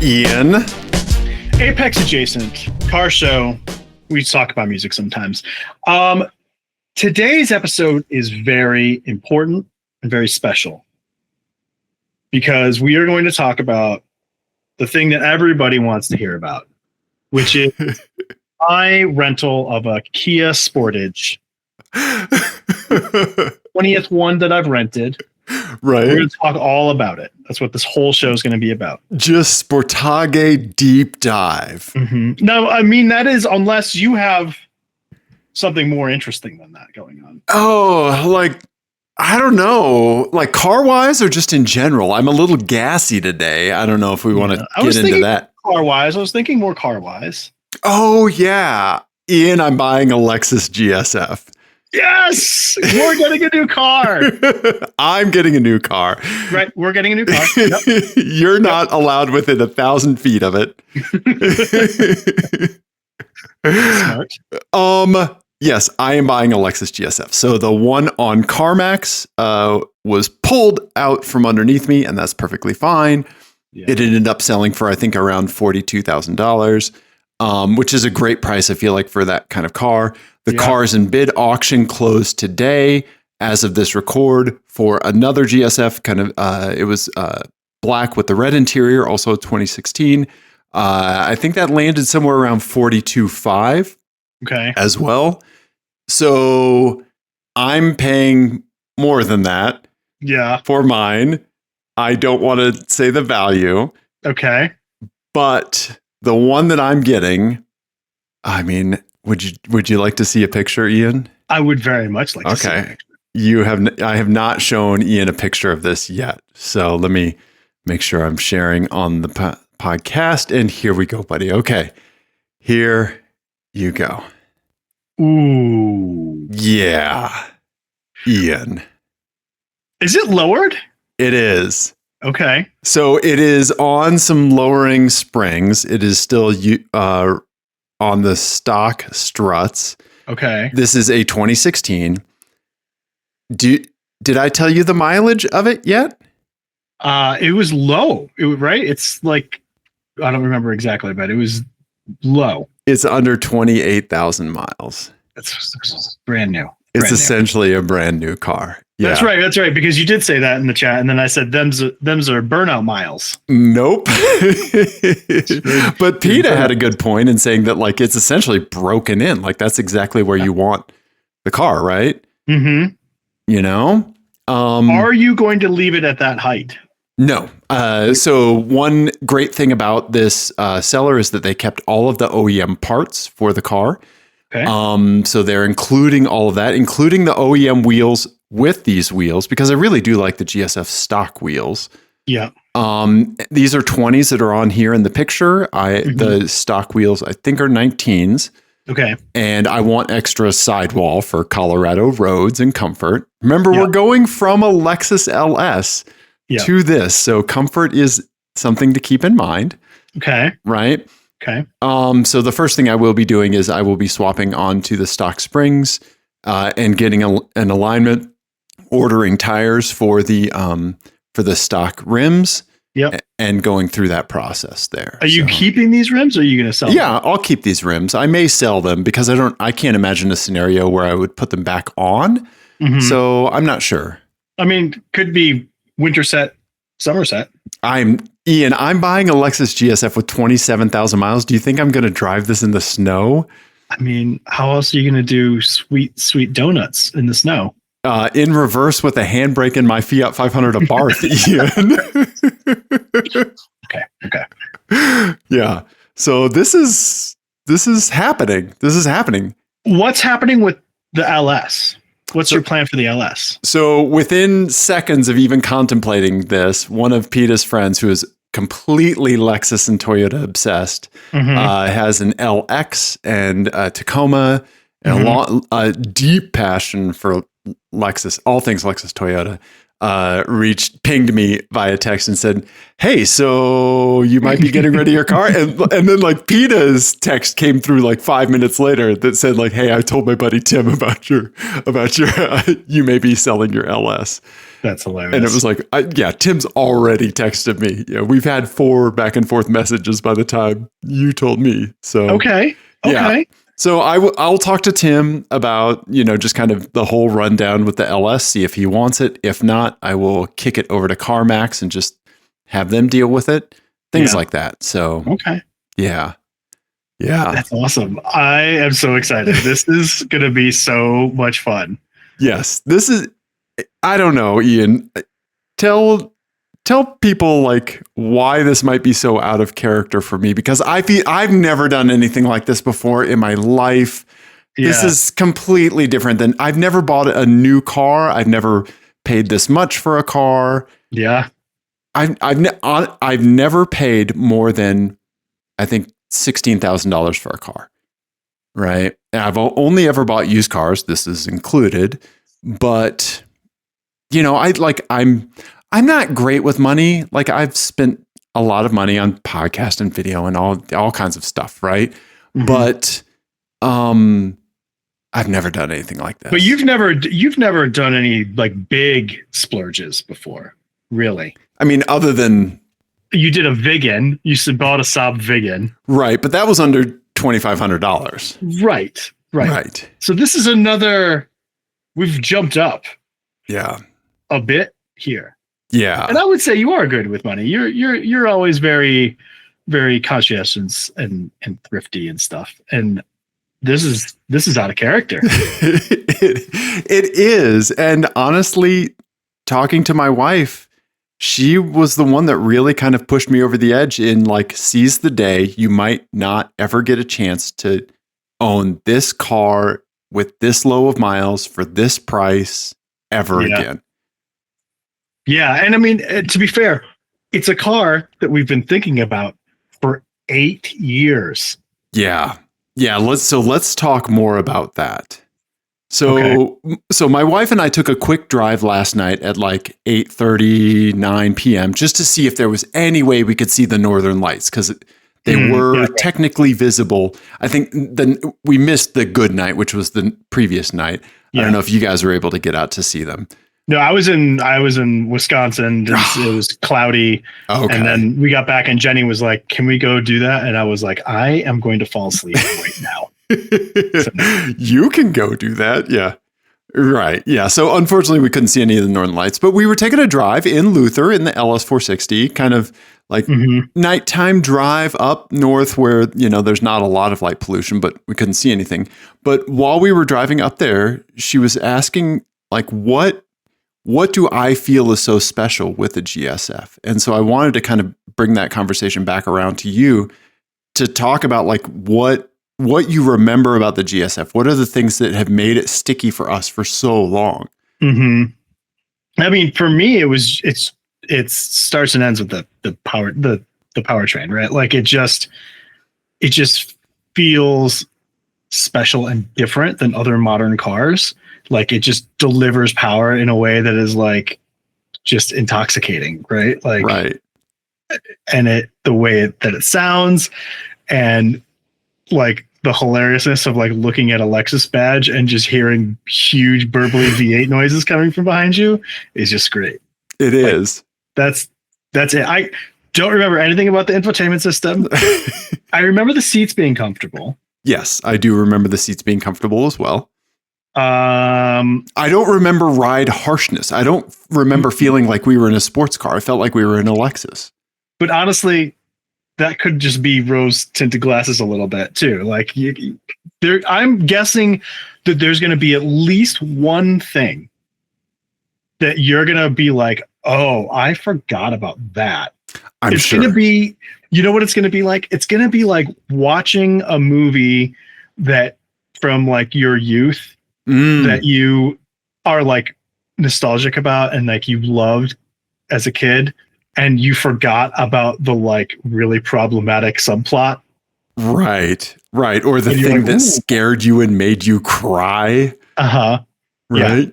Ian. Apex Adjacent, car show. We talk about music sometimes. Today's episode is very important and very special because we are going to talk about the thing that everybody wants to hear about, which is my rental of a Kia Sportage. 20th one that I've rented. Right. We're going to talk all about it. That's what this whole show is going to be about. Just Sportage deep dive. Mm-hmm. No, I mean, that is unless you have something more interesting than that going on. Oh, like, I don't know. Like car-wise or just in general? I'm a little gassy today. I don't know if we want to get into that. Car-wise, I was thinking more car-wise. Oh, yeah. Ian, I'm buying a Lexus GSF. Yes! We're getting a new car. I'm getting a new car. Right, we're getting a new car. Yep. You're not allowed within 1,000 feet of it. Smart. Yes, I am buying a Lexus GSF. So the one on CarMax was pulled out from underneath me, and that's perfectly fine. Yeah. It ended up selling for, I think, around $42,000, which is a great price, I feel like, for that kind of car. The cars in bid auction closed today, as of this record, for another GSF. Kind of, it was black with the red interior, also 2016. I think that landed somewhere around 42.5. Okay, as well. So I'm paying more than that. Yeah, for mine. I don't want to say the value. Okay, but the one that I'm getting, I mean. Would you like to see a picture, Ian? I would very much like to see a picture. I have not shown Ian a picture of this yet. So let me make sure I'm sharing on the podcast. And here we go, buddy. Okay. Here you go. Ooh. Yeah. Ian. Is it lowered? It is. Okay. So it is on some lowering springs. It is still on the stock struts. Okay. This is a 2016. Did I tell you the mileage of it yet? It was low. Right? It's like, I don't remember exactly, but it was low. It's under 28,000 miles. It's brand new. It's essentially a brand new car. Yeah. That's right. Because you did say that in the chat, and then I said them's are burnout miles. Nope. But PETA had a good point in saying that like it's essentially broken in. Like that's exactly where you want the car, right? Mm-hmm. You know? Are you going to leave it at that height? No. So one great thing about this seller is that they kept all of the OEM parts for the car. Okay. So they're including all of that, including the OEM wheels with these wheels, because I really do like the GSF stock wheels. Yeah. These are 20s that are on here in the picture. The stock wheels, I think, are 19s. Okay. And I want extra sidewall for Colorado roads and comfort. Remember, we're going from a Lexus LS to this. So comfort is something to keep in mind. Okay. Right? Okay. So the first thing I will be doing is I will be swapping onto the stock springs and getting an alignment, ordering tires for the stock rims. Yep. And going through that process there. Are you keeping these rims or are you going to sell them? Yeah, I'll keep these rims. I may sell them because I can't imagine a scenario where I would put them back on. Mm-hmm. So I'm not sure. I mean, could be winter set, summer set. Ian, I'm buying a Lexus GSF with 27,000 miles. Do you think I'm going to drive this in the snow? I mean, how else are you going to do sweet donuts in the snow? In reverse with a handbrake in my Fiat 500 Abarth, Ian. Okay. Yeah. So this is happening. This is happening. What's happening with the LS? What's your plan for the LS? So within seconds of even contemplating this, one of PETA's friends who is completely Lexus and Toyota obsessed has an LX and a Tacoma and a deep passion for Lexus, all things Lexus Toyota. pinged me via text and said, "Hey, so you might be getting ready your car." And then like PETA's text came through like 5 minutes later that said like, "Hey, I told my buddy Tim about your you may be selling your LS." That's hilarious. And it was like, Tim's already texted me. Yeah, we've had 4 back and forth messages by the time you told me. So okay. Yeah. So I'll talk to Tim about, just kind of the whole rundown with the LS, see if he wants it. If not, I will kick it over to CarMax and just have them deal with it. Things like that. So, okay. Yeah. Yeah. That's awesome. I am so excited. This is going to be so much fun. Yes. This is, I don't know, Ian, tell people like why this might be so out of character for me, because I've never done anything like this before in my life. Yeah. This is completely different than I've never bought a new car. I've never paid this much for a car. Yeah. I've never paid more than, I think, $16,000 for a car. Right. And I've only ever bought used cars. This is included, but I'm not great with money. Like I've spent a lot of money on podcast and video and all kinds of stuff, right? Mm-hmm. But I've never done anything like this. But you've never done any like big splurges before, really? I mean, other than you did a Vigan, you bought a Saab Vigan, right? But that was under $2,500. Right. So this is another. We've jumped up, a bit here. Yeah. And I would say you are good with money. You're always very, very conscientious and thrifty and stuff. And this is out of character. It is. And honestly, talking to my wife, she was the one that really kind of pushed me over the edge in like, seize the day. You might not ever get a chance to own this car with this low of miles for this price ever again. Yeah. And I mean, to be fair, it's a car that we've been thinking about for 8 years. Yeah. Yeah. Let's talk more about that. So my wife and I took a quick drive last night at like 8:39 p.m. just to see if there was any way we could see the northern lights, because they were technically visible. I think we missed the good night, which was the previous night. I don't know if you guys were able to get out to see them. No, I was in Wisconsin. It was cloudy. Okay. And then we got back and Jenny was like, "Can we go do that?" And I was like, "I am going to fall asleep right now." You can go do that. Yeah. Right. Yeah. So unfortunately we couldn't see any of the northern lights, but we were taking a drive in Luther in the LS 460, kind of like nighttime drive up north where, there's not a lot of light pollution, but we couldn't see anything. But while we were driving up there, she was asking like, what do I feel is so special with the GSF? And so I wanted to kind of bring that conversation back around to you to talk about like what you remember about the GSF. What are the things that have made it sticky for us for so long? Mm-hmm. I mean, for me, it starts and ends with the powertrain, right? Like it just feels special and different than other modern cars. Like it just delivers power in a way that is like just intoxicating, right? Like, right. And the way that it sounds, and like the hilariousness of like looking at a Lexus badge and just hearing huge burbly V8 noises coming from behind you is just great. It is. That's it. I don't remember anything about the infotainment system. I remember the seats being comfortable. Yes, I do remember the seats being comfortable as well. I don't remember ride harshness. I don't remember feeling like we were in a sports car. I felt like we were in a Lexus. But honestly, that could just be rose tinted glasses a little bit too. Like I'm guessing that there's going to be at least one thing that you're going to be like, "Oh, I forgot about that." It's going to be, you know what it's going to be like? It's going to be like watching a movie that from like your youth that you are like nostalgic about and like you loved as a kid, and you forgot about the like really problematic subplot. Right. Or the thing like, that scared you and made you cry. Uh-huh. Right.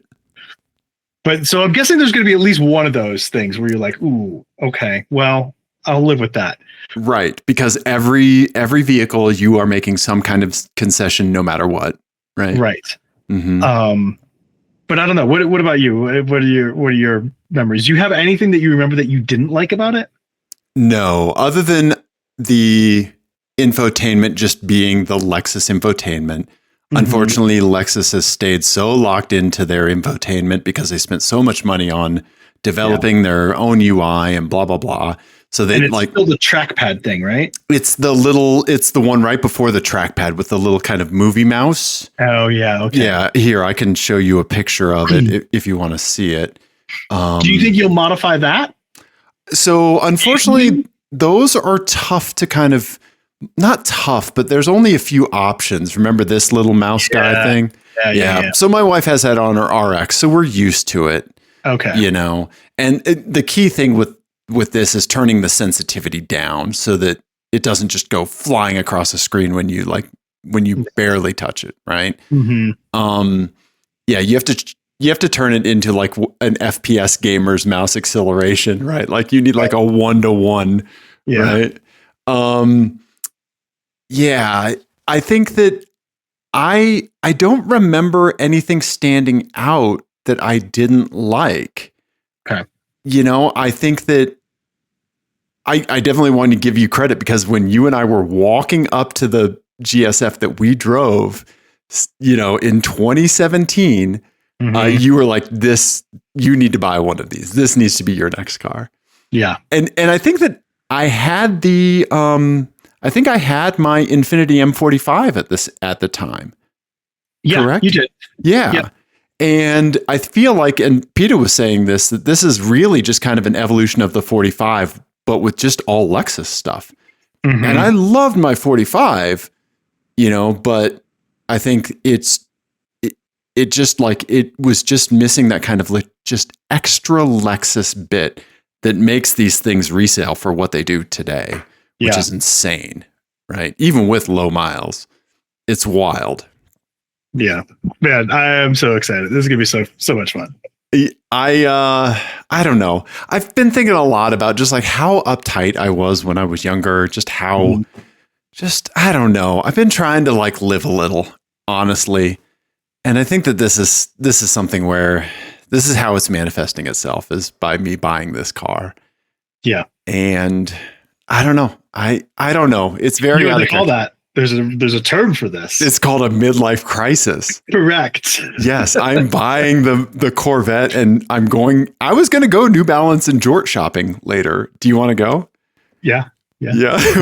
But so I'm guessing there's going to be at least one of those things where you're like, ooh, okay, well, I'll live with that. Right. Because every vehicle you are making some kind of concession no matter what. Right. Right. Mm-hmm. But I don't know. What about you? What are your memories? Do you have anything that you remember that you didn't like about it? No, other than the infotainment just being the Lexus infotainment. Mm-hmm. Unfortunately, Lexus has stayed so locked into their infotainment because they spent so much money on developing their own UI and blah, blah, blah. So they it's still the trackpad thing, right? It's the one right before the trackpad with the little kind of movie mouse. Oh yeah. Okay. Yeah. Here, I can show you a picture of it if you want to see it. Do you think you'll modify that? So unfortunately, those are tough to kind of, not tough, but there's only a few options. Remember this little mouse guy thing? Yeah. So my wife has that on her RX, so we're used to it. Okay. You know, and the key thing with this is turning the sensitivity down so that it doesn't just go flying across the screen when you barely touch it, right? Mm-hmm. Yeah, you have to turn it into like an FPS gamer's mouse acceleration, right? Like you need like a 1-to-1, right? Yeah, I think that I don't remember anything standing out that I didn't like. Okay. You know, I think that I definitely wanted to give you credit because when you and I were walking up to the GSF that we drove, you know, in 2017, you were like, you need to buy one of these. This needs to be your next car. Yeah. And I think that I had my Infiniti M45 at the time. Yeah, correct? You did. Yeah. Yep. And I feel like, and Peter was saying this, that this is really just kind of an evolution of the 45, but with just all Lexus stuff. Mm-hmm. And I loved my 45, you know, but I think it just like, it was just missing that kind of like just extra Lexus bit that makes these things resale for what they do today, which is insane, right? Even with low miles, it's wild. Yeah, man, I am so excited. This is gonna be so much fun. I don't know. I've been thinking a lot about just like how uptight I was when I was younger, just how, I don't know. I've been trying to like live a little, honestly. And I think that this is something where this is how it's manifesting itself is by me buying this car. Yeah. And I don't know. I don't know. It's very, you know, they call that. There's a term for this. It's called a midlife crisis. Correct. Yes, I'm buying the Corvette, and I was going to go New Balance and Jort shopping later. Do you want to go? Yeah.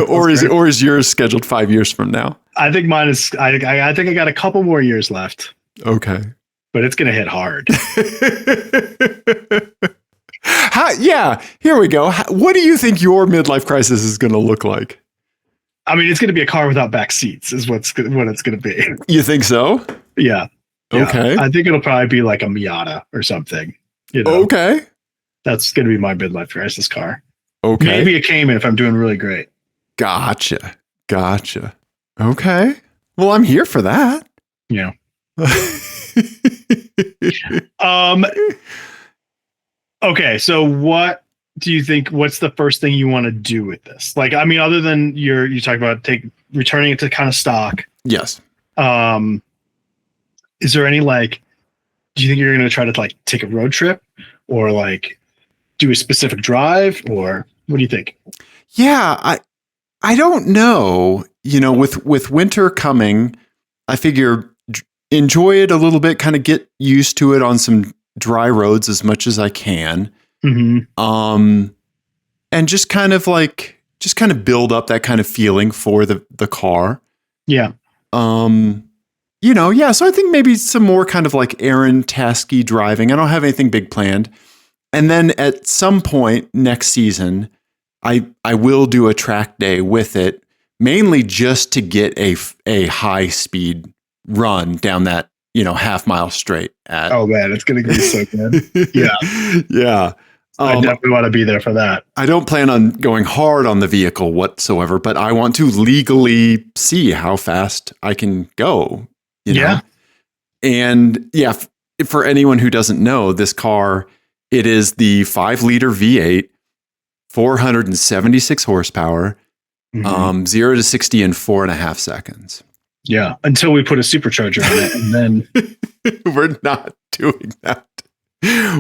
or is yours scheduled 5 years from now? I think mine is. I think I got a couple more years left. Okay, but it's going to hit hard. Here we go. What do you think your midlife crisis is going to look like? I mean, it's going to be a car without back seats is what it's going to be. You think so? Yeah. Okay. I think it'll probably be like a Miata or something. You know? Okay. That's going to be my midlife crisis car. Okay. Maybe a Cayman if I'm doing really great. Gotcha. Okay. Well, I'm here for that. Yeah. Okay. So what do you think? What's the first thing you want to do with this? Like, I mean, other than you talk about returning it to kind of stock. Yes. Is there any like? Do you think you're going to try to like take a road trip or like do a specific drive, or what do you think? Yeah, I don't know. You know, with winter coming, I figure enjoy it a little bit, kind of get used to it on some dry roads as much as I can. Mm-hmm. And just kind of build up that kind of feeling for the car. Yeah. You know, yeah. So I think maybe some more kind of like errand tasky driving. I don't have anything big planned. And then at some point next season, I will do a track day with it, mainly just to get a high speed run down that, you know, half-mile straight at. Oh man, it's going to be so good. Yeah. Yeah. I definitely want to be there for that. I don't plan on going hard on the vehicle whatsoever, but I want to legally see how fast I can go. You know? Yeah. And yeah, for anyone who doesn't know, this car, it is the 5-liter V8, 476 horsepower, 0 to 60 in 4.5 seconds. Yeah, until we put a supercharger on it, and then we're not doing that.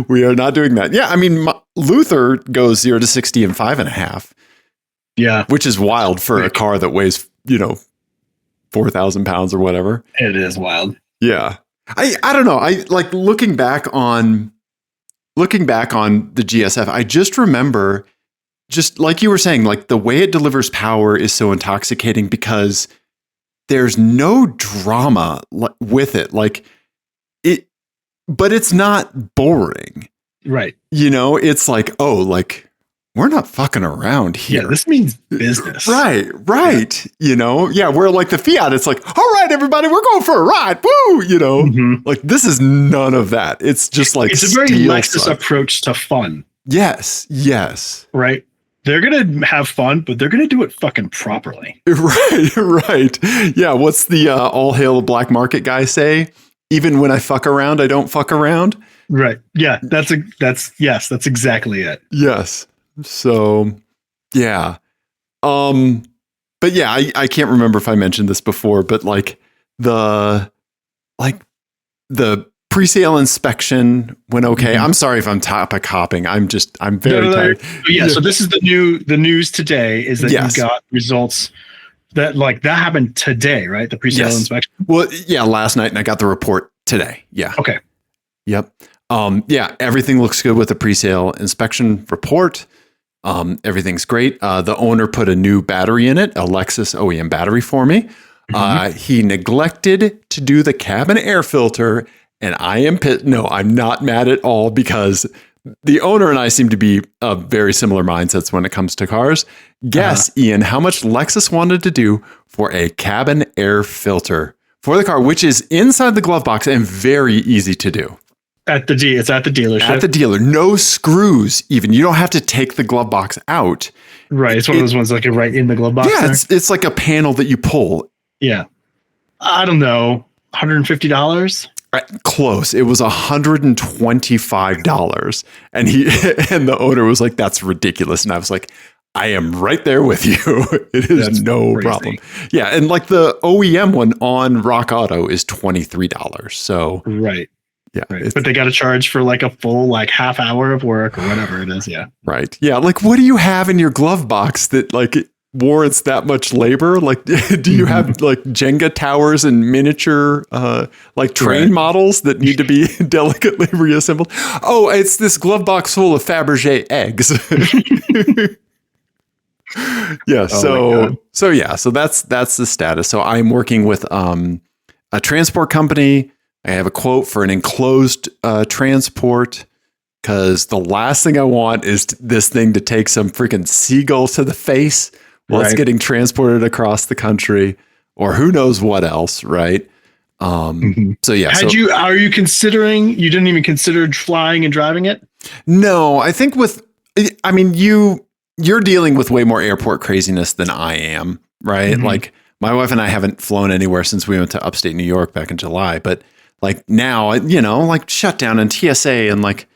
We are not doing that. Yeah, I mean, Luther goes 0 to 60 in 5.5. Yeah, which is wild for a car that weighs 4,000 pounds or whatever. It is wild. Yeah, I don't know. I like looking back on the GSF. I just remember, just like you were saying, like the way it delivers power is so intoxicating because there's no drama with it. Like it, but it's not boring. Right. It's like, oh, like we're not fucking around here. Yeah, this means business. Right. Yeah, we're like the Fiat. It's like, all right, everybody, we're going for a ride. Woo, like this is none of that. It's just like it's a very Lexus approach to fun. Yes. Right. They're going to have fun, but they're going to do it fucking properly. Right. Yeah. What's the all hail the black market guy say? Even when I fuck around, I don't fuck around. Right. Yeah. That's exactly it. Yes. So, yeah. But yeah, I can't remember if I mentioned this before, but like the pre-sale inspection went okay. I'm sorry if I'm topic hopping. I'm very tired. Yeah. So this is the news today is that you got results that happened today, right? The pre-sale inspection. Well, yeah, last night, and I got the report today. Yeah. Okay. Yep. Yeah, everything looks good with the pre-sale inspection report. Everything's great. The owner put a new battery in it, a Lexus OEM battery for me. He neglected to do the cabin air filter, and I'm not mad at all because the owner and I seem to be of very similar mindsets when it comes to cars. Guess, Ian, how much Lexus wanted to do for a cabin air filter for the car, which is inside the glove box and very easy to do. It's at the dealership. At the dealer. No screws even. You don't have to take the glove box out. Right. It's one of those ones like right in the glove box. Yeah, it's like a panel that you pull. Yeah. I don't know. $150? Close. It was $125. And and the owner was like, that's ridiculous. And I was like, I am right there with you. It is That's no crazy. Problem. Yeah. And like the OEM one on Rock Auto is $23. So right. Yeah. Right. But they got to charge for like a full half hour of work or whatever it is. Yeah. Right. Yeah. Like what do you have in your glove box that warrants that much labor? Like, do you have like Jenga towers and miniature train models that need to be delicately reassembled? Oh, it's this glove box full of Fabergé eggs. Yeah. So that's the status. So I'm working with a transport company. I have a quote for an enclosed transport because the last thing I want is this thing to take some freaking seagull to the face while it's getting transported across the country or who knows what else. Right. So yeah. Are you considering, you didn't even consider flying and driving it? No, I think you're dealing with way more airport craziness than I am. Right. Like my wife and I haven't flown anywhere since we went to upstate New York back in July, but like now, like shutdown and TSA and like,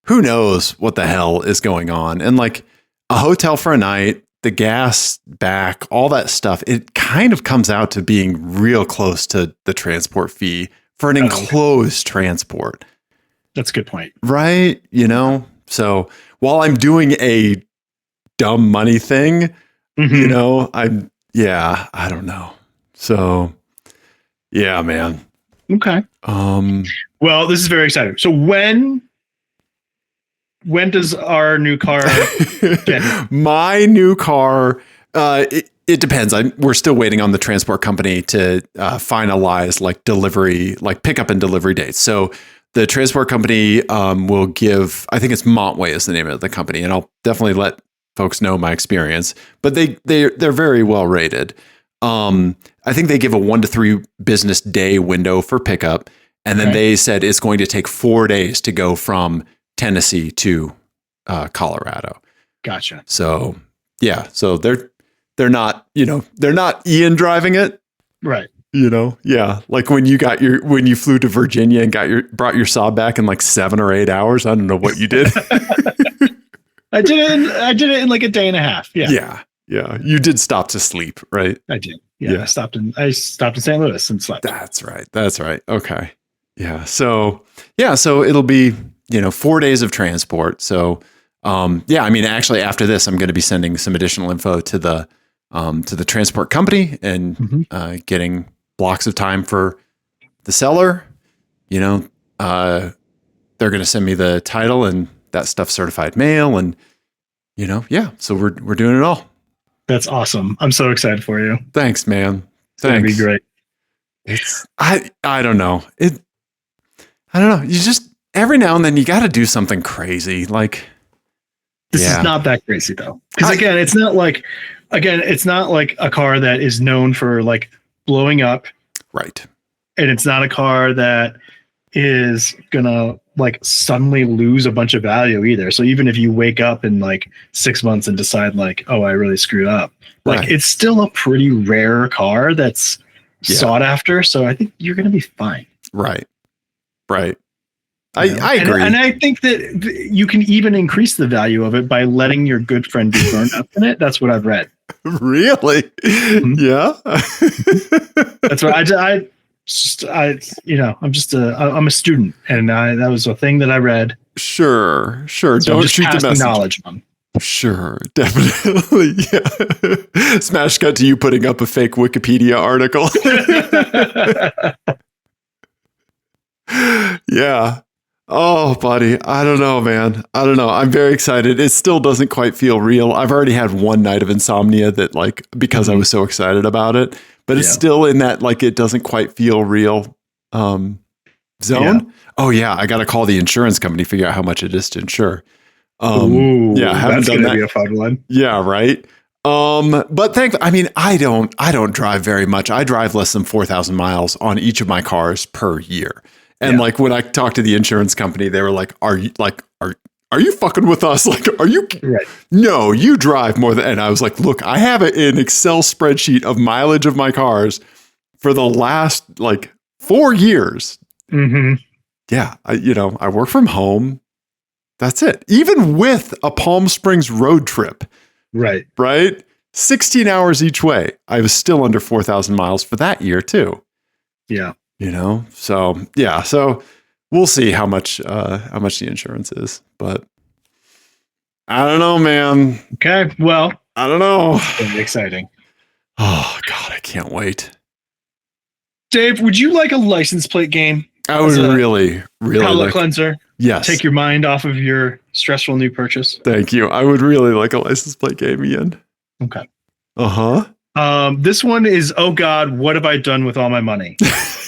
who knows what the hell is going on? And like a hotel for a night, the gas back, all that stuff, it kind of comes out to being real close to the transport fee for an enclosed transport. That's a good point. Right. So while I'm doing a dumb money thing, I don't know. So yeah, man. Okay. Well, this is very exciting. So when does our new car get? My new car, it depends. We're still waiting on the transport company to finalize like delivery, like pickup and delivery dates. So the transport company will give, I think it's Montway is the name of the company, and I'll definitely let folks know my experience, but they're very well rated. I think they give a 1 to 3 business day window for pickup. And then they said it's going to take 4 days to go from Tennessee to Colorado. Gotcha. So yeah, so they're not, they're not Ian driving it. Right. Yeah. Like when you flew to Virginia and brought your saw back in like 7 or 8 hours. I don't know what you did. I did it in like a day and a half. Yeah. Yeah. Yeah. You did stop to sleep, right? I did. Yeah. I stopped in St. Louis and slept. That's right. Okay. Yeah. So it'll be, 4 days of transport. So, I mean, actually after this, I'm going to be sending some additional info to the transport company and, getting blocks of time for the seller. They're going to send me the title and that stuff certified mail and, so we're doing it all. That's awesome. I'm so excited for you. Thanks, man. That'd be great. I don't know. I don't know. You just, every now and then you got to do something crazy. Like this is not that crazy though. Cause it's not like a car that is known for like blowing up. Right. And it's not a car that is gonna like suddenly lose a bunch of value either. So even if you wake up in like 6 months and decide like, oh, I really screwed up, like it's still a pretty rare car that's sought after. So I think you're gonna be fine. Right. I agree. And I think that you can even increase the value of it by letting your good friend be burned up in it. That's what I've read. Really? Mm-hmm. Yeah. That's what I'm a student, and that was a thing that I read. Sure. So don't shoot the message. Knowledge on. Sure, definitely. Yeah. Smash cut to you putting up a fake Wikipedia article. Yeah. Oh, buddy. I don't know, man. I don't know. I'm very excited. It still doesn't quite feel real. I've already had one night of insomnia that like, because I was so excited about it, but it's still in that, like, it doesn't quite feel real, zone. Yeah. Oh yeah. I got to call the insurance company, figure out how much it is to insure. Ooh, yeah. I haven't done that. Be a fun one. Yeah. Right. But I don't drive very much. I drive less than 4,000 miles on each of my cars per year. And like when I talked to the insurance company, they were like, are you fucking with us? Like, are you, no, you drive more than, and I was like, look, I have an Excel spreadsheet of mileage of my cars for the last like 4 years. Mm-hmm. Yeah. I work from home. That's it. Even with a Palm Springs road trip. Right. 16 hours each way. I was still under 4,000 miles for that year too. Yeah. So yeah, so we'll see how much the insurance is, but I don't know, man. Okay. Well, I don't know. Very exciting. Oh God, I can't wait. Dave, would you like a license plate game? I would really palate cleanser. Yes. Take your mind off of your stressful new purchase. Thank you. I would really like a license plate game, Ian. Okay. Uh-huh. This one is, oh God, what have I done with all my money?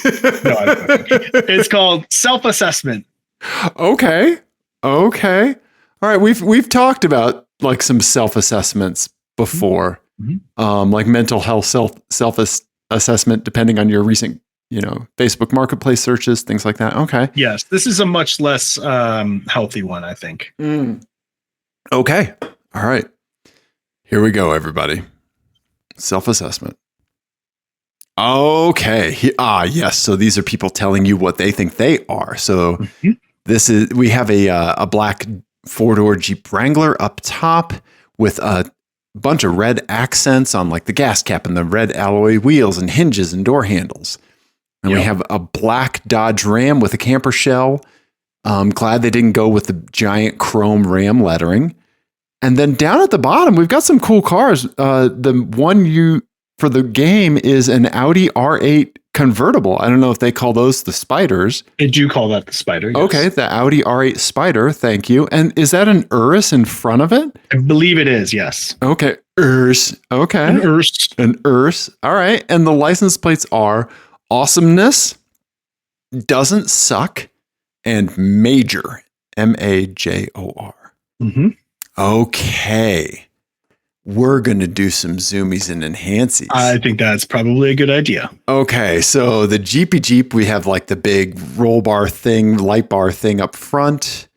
It's called self-assessment. Okay. All right. We've talked about like some self-assessments before, like mental health self-assessment, depending on your recent, Facebook Marketplace searches, things like that. Okay. Yes. This is a much less healthy one, I think. Okay. All right. Here we go, everybody. Self-assessment. Okay. Yes. So these are people telling you what they think they are. So we have a black 4-door Jeep Wrangler up top with a bunch of red accents on like the gas cap and the red alloy wheels and hinges and door handles. And we have a black Dodge Ram with a camper shell. I'm glad they didn't go with the giant chrome Ram lettering. And then down at the bottom, we've got some cool cars. The one for the game is an Audi R8 convertible. I don't know if they call those the Spiders. They do call that the Spider. Yes. Okay, the Audi R8 Spider. Thank you. And is that an Urus in front of it? I believe it is. Yes. Okay, Urus. Okay, an Urus. An Urus. All right. And the license plates are Awesomeness, Doesn't Suck, and Major. MAJOR. Mm-hmm. Okay. We're going to do some zoomies and enhances. I think that's probably a good idea. Okay. So the Jeep, we have like the big roll bar thing, light bar thing up front.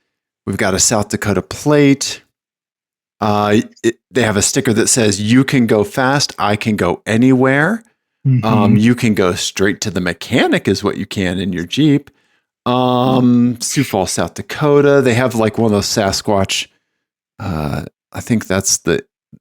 We've got a South Dakota plate. They have a sticker that says, you can go fast. I can go anywhere. Mhm. You can go straight to the mechanic is what you can in your Jeep. Sioux Falls, South Dakota. They have like one of those Sasquatch. I think that's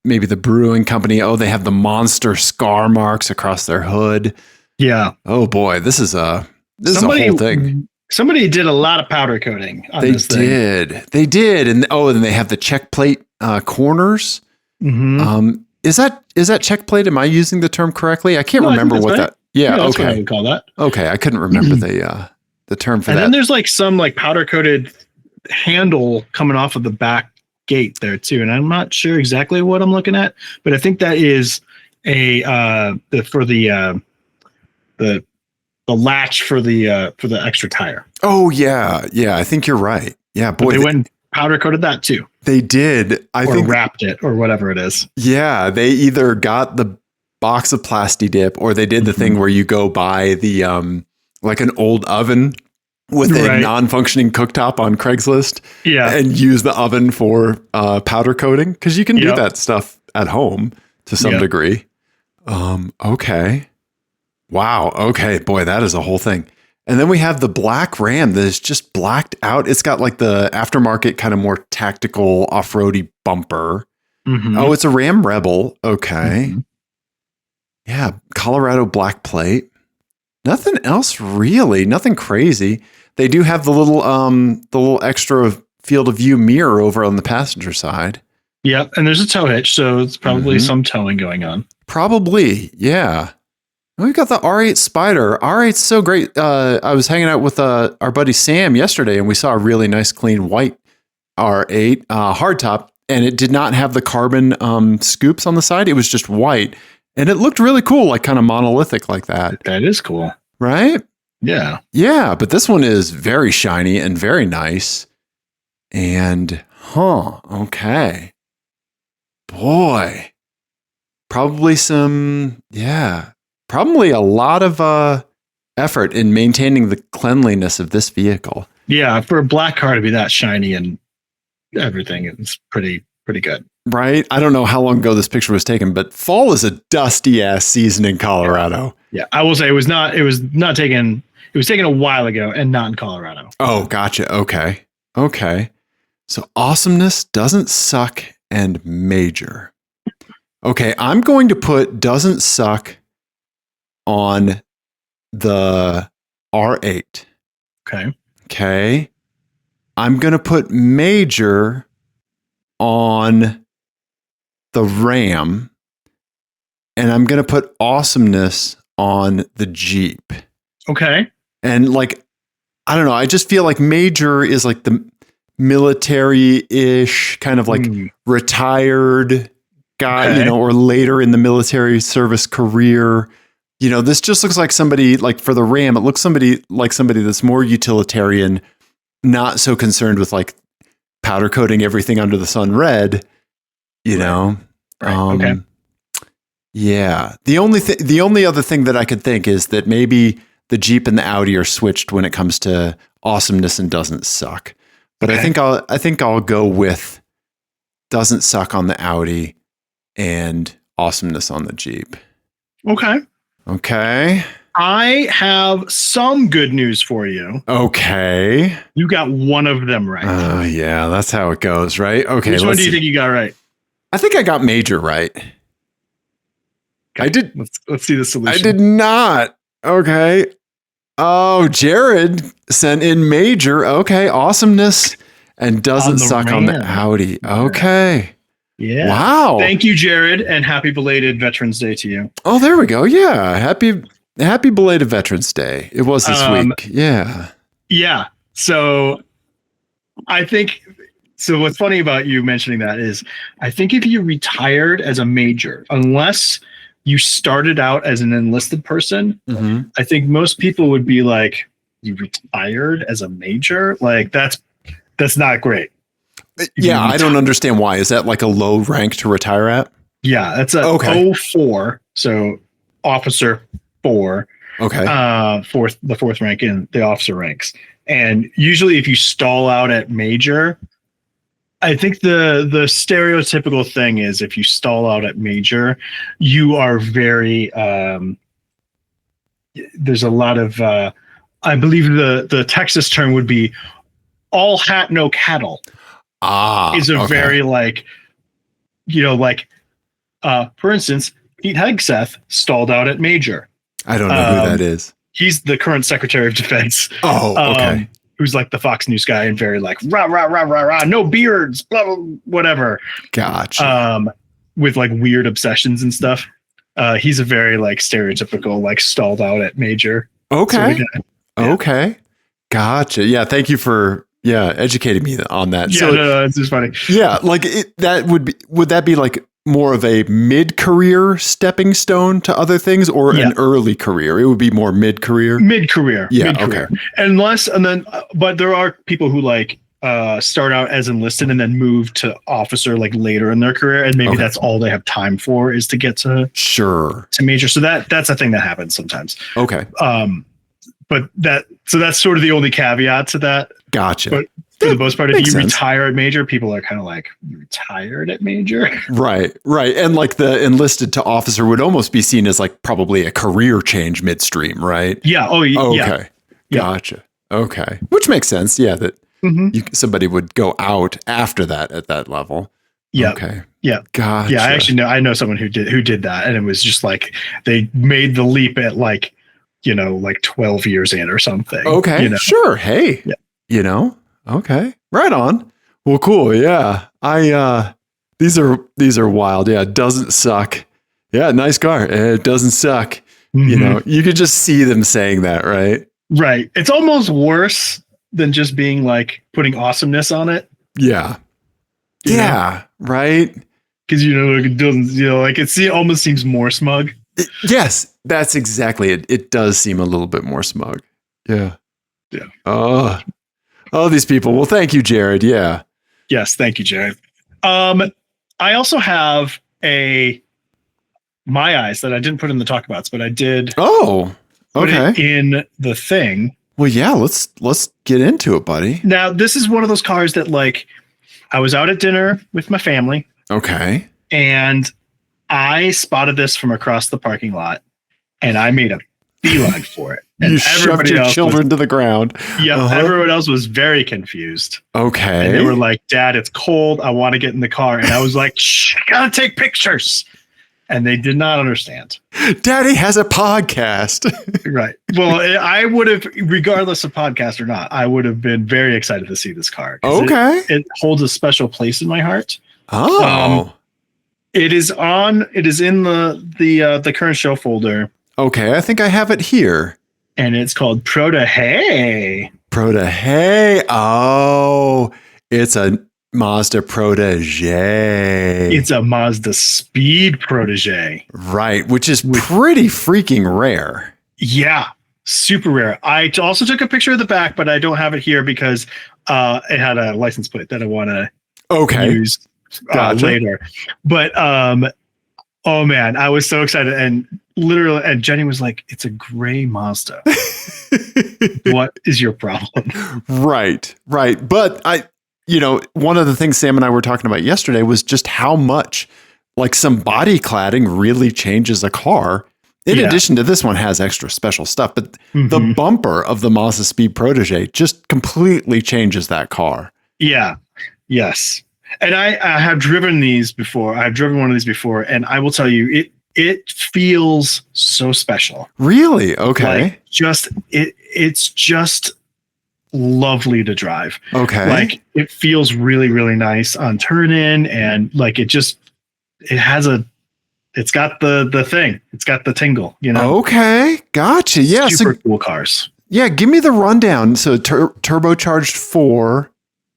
maybe the brewing company. Oh, they have the monster scar marks across their hood. Yeah. Oh boy, this is a whole thing. Somebody did a lot of powder coating on this thing. They did, and they have the check plate corners. Mm-hmm. Is that check plate? Am I using the term correctly? I can't remember what that. Yeah, that's okay. what I would call that. Okay, I couldn't remember the term for that. And then there's like some like powder coated handle coming off of the back gate there too, and I'm not sure exactly what I'm looking at, but I think that is the latch for the extra tire. Oh yeah, I think you're right. Yeah, boy, but they went and powder coated that too. They did. I think wrapped it or whatever it is. Yeah, they either got the box of Plasti Dip or they did the thing where you go buy the like an old oven with a non-functioning cooktop on Craigslist. Yeah, and use the oven for powder coating because you can do that stuff at home to some degree. Okay. Wow. Okay. Boy, that is a whole thing. And then we have the black Ram that is just blacked out. It's got like the aftermarket kind of more tactical off-roady bumper. Mm-hmm. Oh, it's a Ram Rebel. Okay. Mm-hmm. Yeah. Colorado black plate. Nothing else really. Nothing crazy. They do have the little extra field of view mirror over on the passenger side. Yep. And there's a tow hitch. So it's probably some towing going on. Probably. Yeah. We've got the R8 Spider. R8's so great. I was hanging out with our buddy Sam yesterday, and we saw a really nice, clean white R8 hardtop, and it did not have the carbon scoops on the side. It was just white, and it looked really cool, like kind of monolithic like that. That is cool. Right? Yeah. Yeah, but this one is very shiny and very nice. And, okay. Boy. Probably probably a lot of effort in maintaining the cleanliness of this vehicle. Yeah, for a black car to be that shiny and everything, it's pretty good. Right? I don't know how long ago this picture was taken, but fall is a dusty ass season in Colorado. Yeah, I will say it was taken a while ago and not in Colorado. Oh, gotcha. Okay. So awesomeness doesn't suck and major. Okay, I'm going to put doesn't suck on the R8. Okay. I'm going to put major on the Ram, and I'm going to put awesomeness on the Jeep. Okay. And like, I don't know, I just feel like major is like the military-ish kind of like retired guy, or later in the military service career. This just looks like somebody, like for the Ram, it looks somebody that's more utilitarian, not so concerned with like powder coating everything under the sun red, know. Right. Okay. Yeah. The only other thing that I could think is that maybe the Jeep and the Audi are switched when it comes to awesomeness and doesn't suck. But I think I'll go with doesn't suck on the Audi and awesomeness on the Jeep. Okay. I have some good news for you. Okay. You got one of them right. Yeah, that's how it goes, right? Okay. Which one do you think you got right? I think I got major right. Okay. I did. Let's see the solution. I did not. Okay. Oh, Jared sent in major. Okay. Awesomeness and doesn't suck on the Audi. Okay. Yeah. Wow. Thank you, Jared, and happy belated Veterans Day to you. Oh, there we go. Yeah. Happy belated Veterans Day. It was this week. Yeah. Yeah. So what's funny about you mentioning that is I think if you retired as a major, unless you started out as an enlisted person, I think most people would be like, you retired as a major? Like that's not great. Yeah, I don't understand why. Is that like a low rank to retire at? Yeah, that's a 04. So officer 4. Okay. The fourth rank in the officer ranks. And usually if you stall out at major, I think the stereotypical thing is if you stall out at major, you are very there's a lot of, I believe the Texas term would be all hat, no cattle. Is a very like, for instance, Pete Hegseth stalled out at Major. I don't know who that is. He's the current Secretary of Defense. Oh, okay. Who's like the Fox News guy and very like rah rah rah rah rah, no beards, blah blah whatever. Gotcha. With like weird obsessions and stuff. He's a very like stereotypical like stalled out at Major. Okay. Okay. Gotcha. Yeah. Thank you for educating me on that. Yeah, no, it's just funny. Yeah, like would that be like more of a mid-career stepping stone to other things, or an early career? It would be more mid-career. Mid-career. Yeah. Mid-career. Okay. But there are people who like start out as enlisted and then move to officer like later in their career, and maybe that's all they have time for is to get to Major. So that's a thing that happens sometimes. Okay. But that's sort of the only caveat to that. Gotcha. But for the most part, if you sense. retire at Major, people are kind of like, you retired at Major? Right. And like the enlisted to officer would almost be seen as like probably a career change midstream, right? Yeah. Oh, okay. Yeah. Gotcha. Okay. Which makes sense. Yeah. That somebody would go out after that at that level. Yeah. Okay. Yeah. Gotcha. Yeah. I know someone who did that, and it was just like they made the leap at like, like 12 years in or something. Okay. Sure. Hey, okay. Right on. Well, cool. Yeah. These are wild. Yeah. It doesn't suck. Yeah. Nice car. It doesn't suck. You could just see them saying that, right? Right. It's almost worse than just being like putting awesomeness on it. Yeah. Yeah. Right. Because, it doesn't, like it almost seems more smug. Yes, that's exactly it. It does seem a little bit more smug. Yeah. Yeah. Oh, these people. Well, thank you, Jared. Yeah. Yes. Thank you, Jared. I also have my eyes that I didn't put in the talk abouts, but I did. Oh, okay. Put it in the thing. Well, yeah, let's get into it, buddy. Now, this is one of those cars that like I was out at dinner with my family. Okay. And I spotted this from across the parking lot, and I made a beeline for it. And you shoved your children to the ground. Yeah, everyone else was very confused. Okay. And they were like, Dad, it's cold. I want to get in the car. And I was like, shh, I gotta take pictures. And they did not understand. Daddy has a podcast. Right. Well, I would have, regardless of podcast or not, I would have been very excited to see this car. Okay. It holds a special place in my heart. Oh. It is in the current show folder. Okay, I think I have it here. And it's called Protege. Protege. Oh, it's a Mazda Protege. It's a Mazda Speed Protege. Right, which is pretty freaking rare. Yeah, super rare. I also took a picture of the back, but I don't have it here because it had a license plate that I want to use. Gotcha. Later. But oh man, I was so excited, and literally, and Jenny was like, it's a gray Mazda. What is your problem? Right. But one of the things Sam and I were talking about yesterday was just how much like some body cladding really changes a car. In addition to this one has extra special stuff, but the bumper of the Mazda Speed Protege just completely changes that car. Yeah. Yes. And I have driven these before. I've driven one of these before, and I will tell you, it feels so special. Really? Okay. Like it's just lovely to drive. Okay. Like it feels really, really nice on turn in, and like it's got the thing. It's got the tingle, Okay. Gotcha. Yeah. Super cool cars. Yeah. Give me the rundown. So turbocharged 4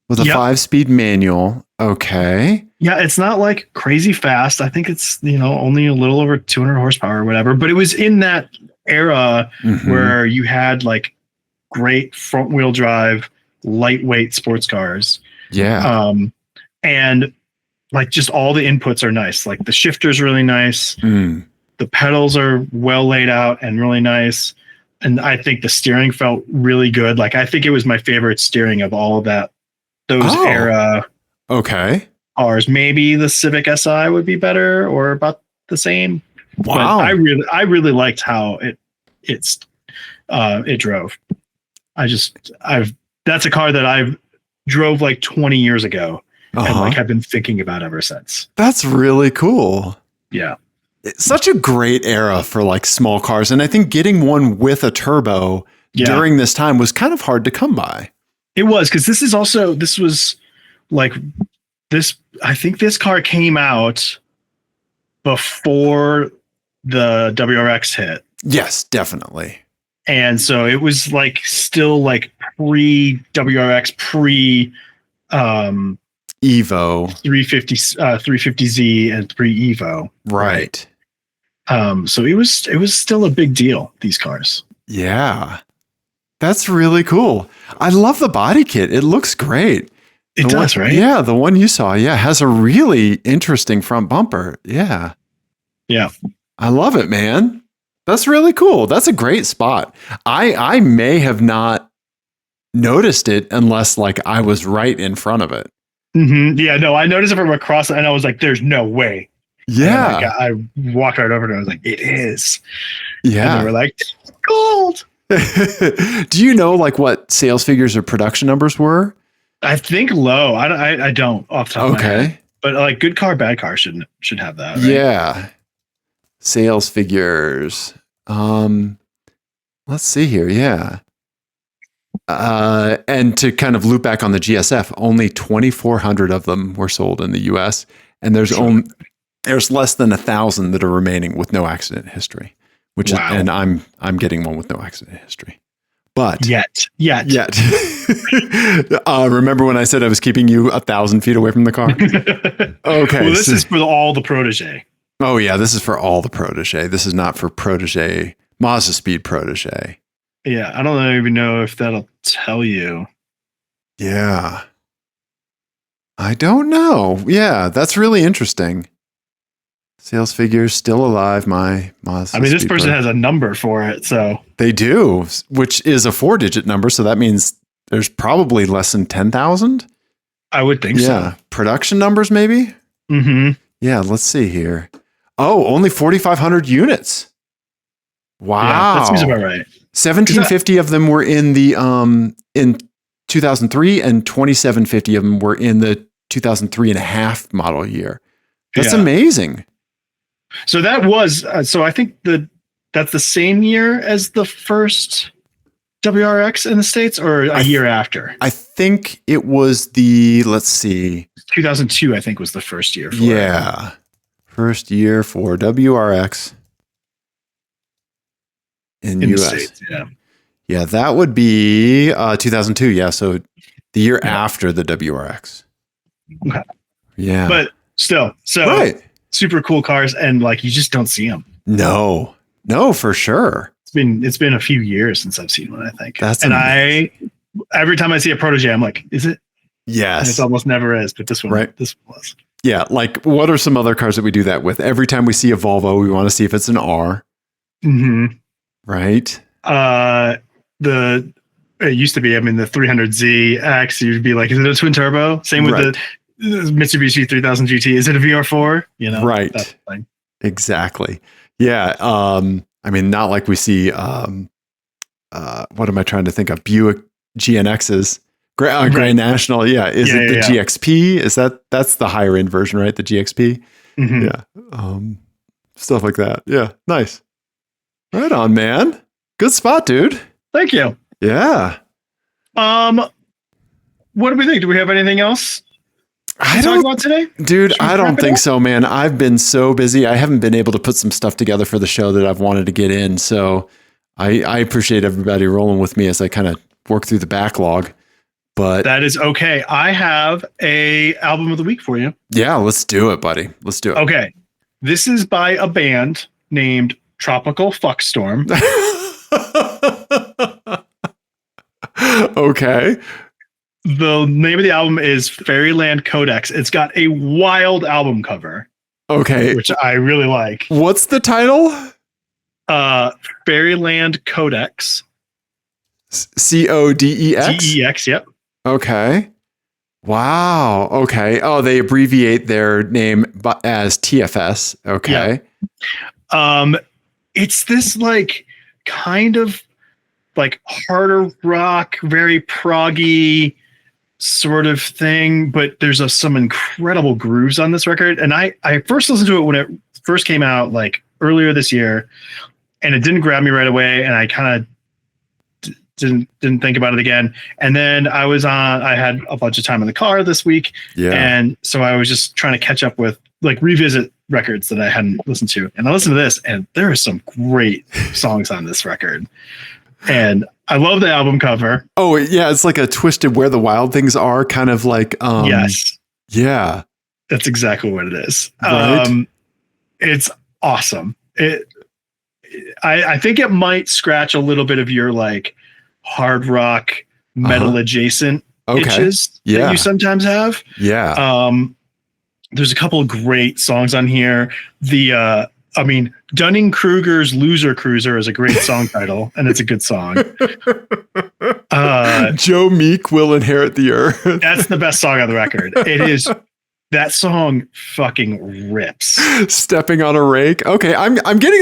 with a 5-speed manual. Okay. Yeah, it's not like crazy fast. I think it's, only a little over 200 horsepower or whatever, but it was in that era where you had like great front wheel drive, lightweight sports cars. Yeah. And like just all the inputs are nice. Like the shifter's really nice. The pedals are well laid out and really nice. And I think the steering felt really good. Like I think it was my favorite steering of all of those era. Okay. Cars. Maybe the Civic Si would be better or about the same. Wow. But I really liked how it it drove. That's a car that I've drove like 20 years ago and like have been thinking about ever since. That's really cool. Yeah. It's such a great era for like small cars. And I think getting one with a turbo during this time was kind of hard to come by. It was, because I think this car came out before the WRX hit. Yes, definitely. And so it was like still like pre WRX, pre Evo 350Z and pre Evo. Right. So it was still a big deal, these cars. Yeah. That's really cool. I love the body kit. It looks great. It does, right? Yeah, the one you saw, has a really interesting front bumper. Yeah. Yeah. I love it, man. That's really cool. That's a great spot. I may have not noticed it unless like I was right in front of it. Mm-hmm. Yeah, no, I noticed it from across and I was like, there's no way. Yeah. I walked right over to it. I was like, it is. Yeah. And they were like, gold. Do you know like what sales figures or production numbers were? I think low. I don't off the top of my head. But like good car, bad car should have that. Right? Yeah. Sales figures. Let's see here. Yeah. And to kind of loop back on the GSF, only 2,400 of them were sold in the US. And there's less than 1,000 that are remaining with no accident history, which is, and I'm getting one with no accident history. But yet. Remember when I said I was keeping you 1,000 feet away from the car? Okay. Well, this is for all the Protege. Oh yeah, this is for all the Protege. This is not for Protege, Mazda Speed Protege. Yeah, I don't even know if that'll tell you. Yeah. I don't know. Yeah, that's really interesting. Sales figures still alive, my Mazda. I mean, this person has a number for it, so. They do, which is a 4-digit number, so that means there's probably less than 10,000. I would think so. Yeah, production numbers maybe? Mm-hmm. Yeah, let's see here. Oh, only 4,500 units. Wow. Yeah, that seems about right. 1,750 of them were in the in 2003 and 2,750 of them were in the 2003 and a half model year. That's amazing. So that was so I think that's the same year as the first WRX in the States, or a year after? I think it was let's see. 2002, I think, was the first year for it. First year for WRX in US. The States, yeah, that would be 2002. Yeah, so the year after the WRX. Okay. Yeah. But still, super cool cars, and like you just don't see them. No, for sure. It's been a few years since I've seen one, I think. That's amazing. Every time I see a Protege, I'm like, is it? Yes. And it almost never is, but this one was. Yeah, like what are some other cars that we do that with? Every time we see a Volvo, we want to see if it's an R. Mm-hmm. Right? It used to be, I mean, the 300Z X, you'd be like, is it a twin turbo? Same with the Mitsubishi 3000 GT. Is it a VR4? You know, right. That thing. Exactly. Yeah. I mean, not like we see, what am I trying to think of? Buick GNXs, Grand National. Yeah. Is it the GXP? That's the higher end version, right? The GXP. Mm-hmm. Yeah. Stuff like that. Yeah. Nice. Right on, man. Good spot, dude. Thank you. Yeah. What do we think? Do we have anything else to talk about today? Dude, I don't think so, man. I've been so busy. I haven't been able to put some stuff together for the show that I've wanted to get in. So I appreciate everybody rolling with me as I kind of work through the backlog. But that is okay. I have a album of the week for you. Yeah, let's do it, buddy. Let's do it. Okay. This is by a band named Tropical Fuckstorm. Okay. The name of the album is Fairyland Codex. It's got a wild album cover. Okay. Which I really like. What's the title? Fairyland Codex. CODEX? DEX, yep. Okay. Wow. Okay. Oh, they abbreviate their name as TFS. Okay. Yeah. It's this like kind of like harder rock, very proggy sort of thing, but there's some incredible grooves on this record. And I first listened to it when it first came out, like earlier this year, and it didn't grab me right away, and I kind of didn't think about it again. And then I had a bunch of time in the car this week, and so I was just trying to catch up with, like, revisit records that I hadn't listened to, and I listened to this, and there are some great songs on this record, and I love the album cover. Oh yeah, it's like a twisted "Where the Wild Things Are" kind of like. Yes. Yeah, that's exactly what it is. Right? It's awesome. I think it might scratch a little bit of your like hard rock metal adjacent itches that you sometimes have. Yeah. There's a couple of great songs on here. Dunning-Kruger's Loser Cruiser is a great song title, and it's a good song. Joe Meek will inherit the earth. That's the best song on the record. It is. That song fucking rips. Stepping on a Rake. Okay, I'm getting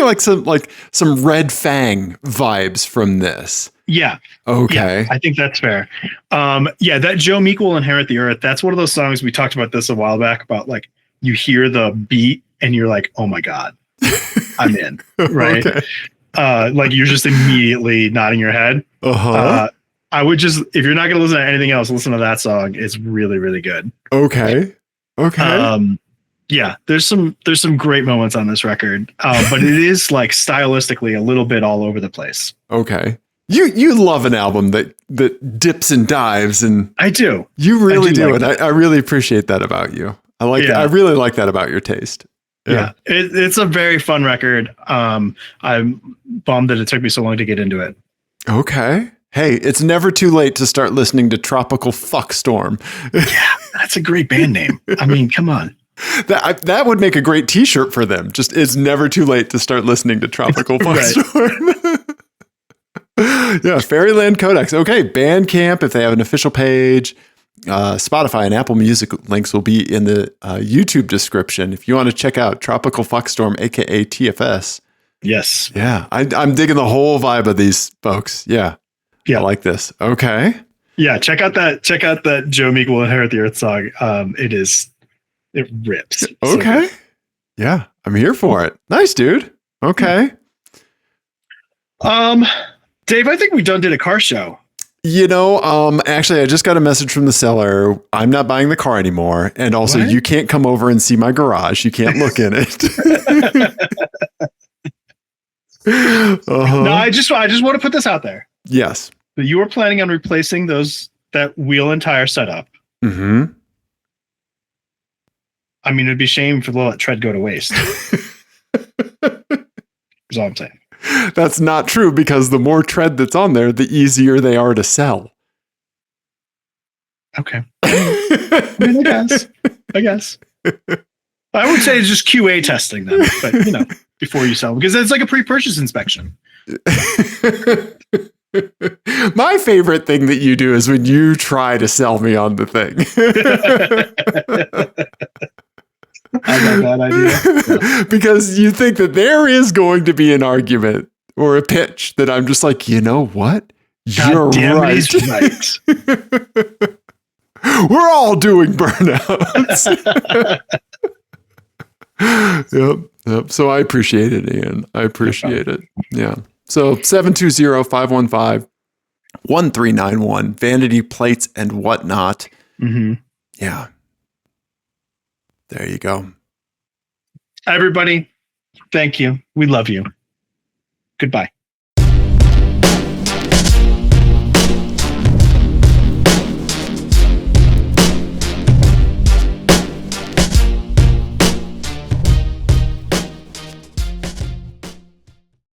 some Red Fang vibes from this. Yeah. Okay. Yeah, I think that's fair. That Joe Meek will inherit the earth. That's one of those songs, we talked about this a while back, about like you hear the beat and you're like, oh my God, I'm in. Right. Okay. Like you're just immediately nodding your head. I would just, if you're not going to listen to anything else, listen to that song. It's really, really good. Okay. There's some great moments on this record, but it is like stylistically a little bit all over the place. Okay. You love an album that dips and dives, and I do. You really do it. I really appreciate that about you. I really like that about your taste. Yeah. It's a very fun record. I'm bummed that it took me so long to get into it. Okay. Hey, it's never too late to start listening to Tropical Fuckstorm. Yeah, that's a great band name. I mean, come on. That would make a great t-shirt for them. Just, it's never too late to start listening to Tropical Fuckstorm. Yeah, Fairyland Codex. Okay, Bandcamp, if they have an official page. Spotify and Apple Music links will be in the YouTube description if you want to check out Tropical Fuckstorm, aka TFS. Yes. Yeah, I'm digging the whole vibe of these folks. Yeah. I like this. Okay. Yeah, check out that Joe Meek will inherit the earth song. It rips. Okay. So yeah, I'm here for it. Nice, dude. Okay. Dave, I think we did a car show. Actually, I just got a message from the seller. I'm not buying the car anymore. And also, you can't come over and see my garage. You can't look in it. No, I just want to put this out there. Yes. That you were planning on replacing that wheel and tire setup. Mm-hmm. I mean, it'd be a shame to let tread go to waste. That's all I'm saying. That's not true, because the more tread that's on there, the easier they are to sell. Okay. I guess. I would say it's just QA testing them, but before you sell them, because it's like a pre-purchase inspection. My favorite thing that you do is when you try to sell me on the thing. I got that idea. Yeah. Because you think that there is going to be an argument or a pitch that I'm just like, you know what? You're right. He's right. We're all doing burnouts. Yep. So I appreciate it, Ian. I appreciate it. Yeah. So 720-515-1391, vanity plates and whatnot. Mm-hmm. Yeah. There you go. Everybody, thank you. We love you. Goodbye.